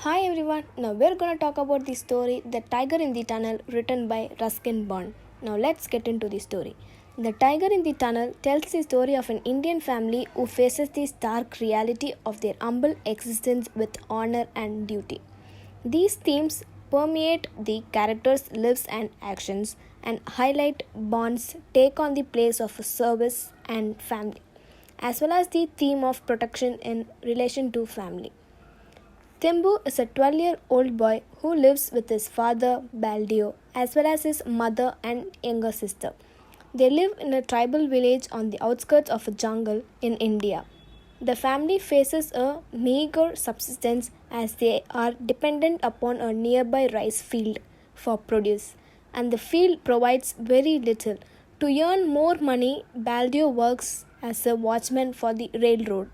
Hi everyone, now we're gonna talk about the story The Tiger in the Tunnel written by Ruskin. Now let's get into the story. The Tiger in the Tunnel tells the story of an Indian family who faces the stark reality of their humble existence with honor and duty. These themes permeate the characters' lives and actions and highlight bonds take on the place of service and family, as well as the theme of protection in relation to family. Thimbu is a 12-year-old boy who lives with his father Baldio as well as his mother and younger sister. They live in a tribal village on the outskirts of a jungle in India. The family faces a meager subsistence as they are dependent upon a nearby rice field for produce, and the field provides very little. To earn more money, Baldio works as a watchman for the railroad.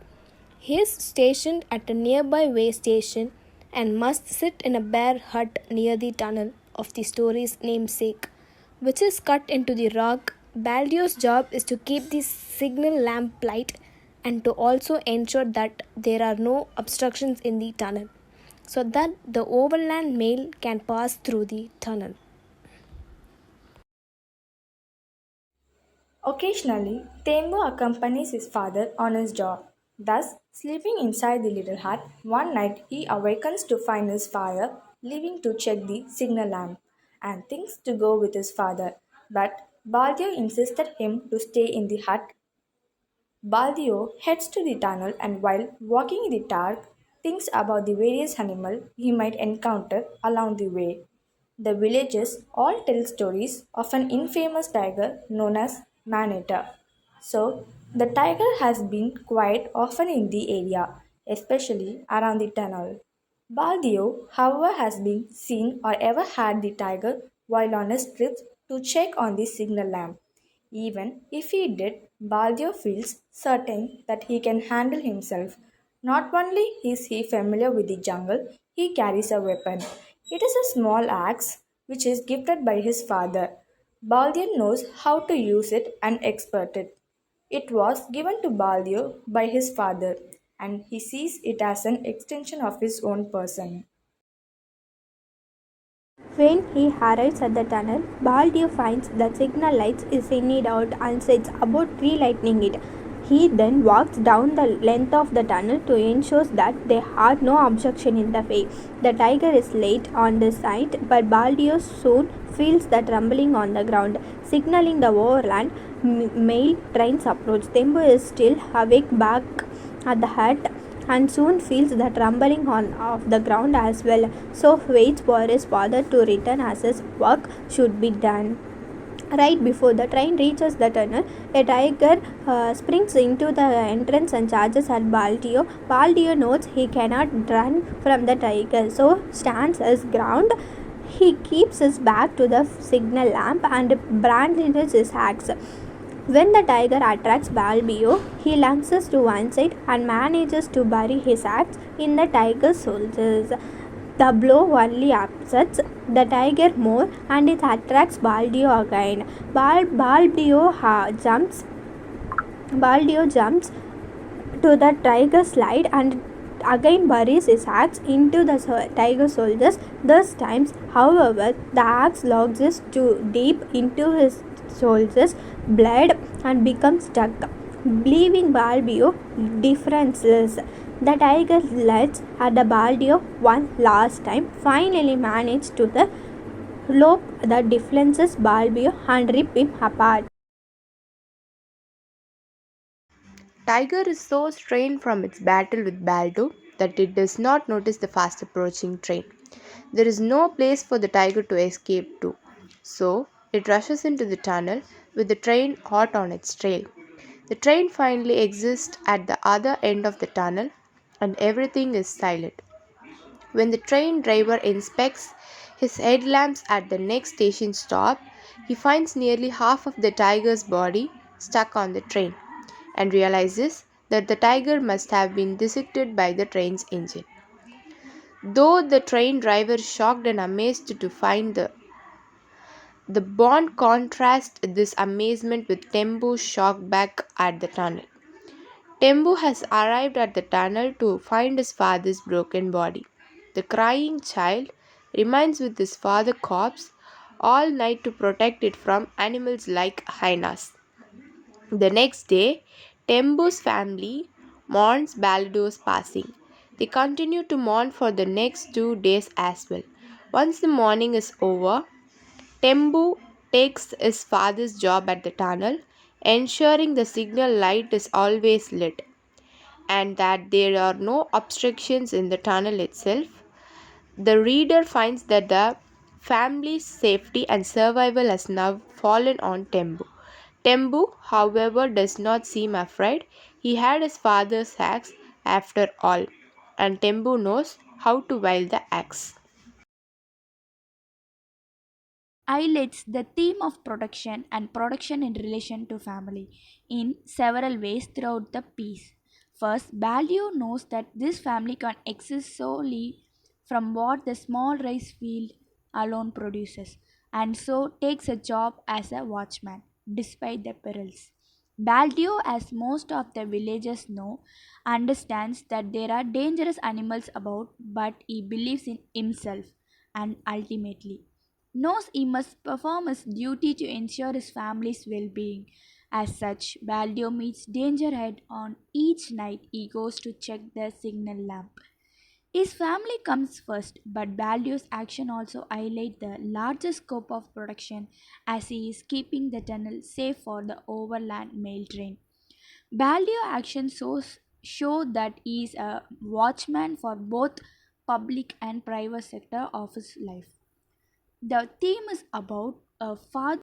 He is stationed at a nearby way station and must sit in a bare hut near the tunnel of the story's namesake, which is cut into the rock. Baldio's job is to keep the signal lamp light and to also ensure that there are no obstructions in the tunnel so that the overland mail can pass through the tunnel. Occasionally, Tembo accompanies his father on his job. Thus, sleeping inside the little hut, one night he awakens to find his father leaving to check the signal lamp and thinks to go with his father. But Baldio insisted him to stay in the hut. Baldio heads to the tunnel and while walking in the dark, thinks about the various animals he might encounter along the way. The villagers all tell stories of an infamous tiger known as Manita. So, the tiger has been quite often in the area, especially around the tunnel. Baldio, however, has been seen or ever had the tiger while on his trips to check on the signal lamp. Even if he did, Baldio feels certain that he can handle himself. Not only is he familiar with the jungle, he carries a weapon. It is a small axe which is gifted by his father. Baldio knows how to use it and expert it. It was given to Baldio by his father, and he sees it as an extension of his own person. When he arrives at the tunnel, Baldio finds that signal lights is in need out and sets about relighting it. He then walks down the length of the tunnel to ensure that there are no obstruction in the way. The tiger is late on the site, but Baldio soon feels the rumbling on the ground, signaling the overland mail train's approach. Tembo is still awake back at the hut and soon feels the trembling on of the ground as well, so waits for his father to return as his work should be done. Right before the train reaches the tunnel, a tiger springs into the entrance and charges at Baldio. Baldio notes he cannot run from the tiger, so stands his ground. He keeps his back to the signal lamp and brandishes his axe. When the tiger attracts Balbio, he lunges to one side and manages to bury his axe in the tiger's shoulders. The blow only upsets the tiger more and it attracts Baldio again. Baldio jumps to the tiger's side and again buries his axe into the tiger's shoulders. This time, however, the axe lodges too deep into his shoulders, blood, and becomes stuck, leaving Balbio defenseless. The tiger lets at the Baldio one last time, finally managed to the lock the defenseless Balbio and rip him apart. Tiger is so strained from its battle with Baldo that it does not notice the fast approaching train. There is no place for the tiger to escape to, so it rushes into the tunnel with the train hot on its trail. The train finally exists at the other end of the tunnel and everything is silent. When the train driver inspects his headlamps at the next station stop, he finds nearly half of the tiger's body stuck on the train and realizes that the tiger must have been dissected by the train's engine. Though the train driver is shocked and amazed to find the Bond contrasts this amazement with Tembu's shock back at the tunnel. Tembu has arrived at the tunnel to find his father's broken body. The crying child remains with his father corpse all night to protect it from animals like hyenas. The next day, Tembu's family mourns Baldo's passing. They continue to mourn for the next 2 days as well. Once the mourning is over, Tembu takes his father's job at the tunnel, ensuring the signal light is always lit and that there are no obstructions in the tunnel itself. The reader finds that the family's safety and survival has now fallen on Tembu. Tembu, however, does not seem afraid. He had his father's axe after all, and Tembu knows how to wield the axe. Highlights the theme of protection and protection in relation to family in several ways throughout the piece. First, Baldio knows that this family can exist solely from what the small rice field alone produces, and so takes a job as a watchman despite the perils. Baldio, as most of the villagers know, understands that there are dangerous animals about, but he believes in himself and ultimately knows he must perform his duty to ensure his family's well being. As such, Baldio meets danger head on each night he goes to check the signal lamp. His family comes first, but Baldio's action also highlights the larger scope of protection as he is keeping the tunnel safe for the overland mail train. Baldio action show that he is a watchman for both public and private sector of his life. The theme is about a father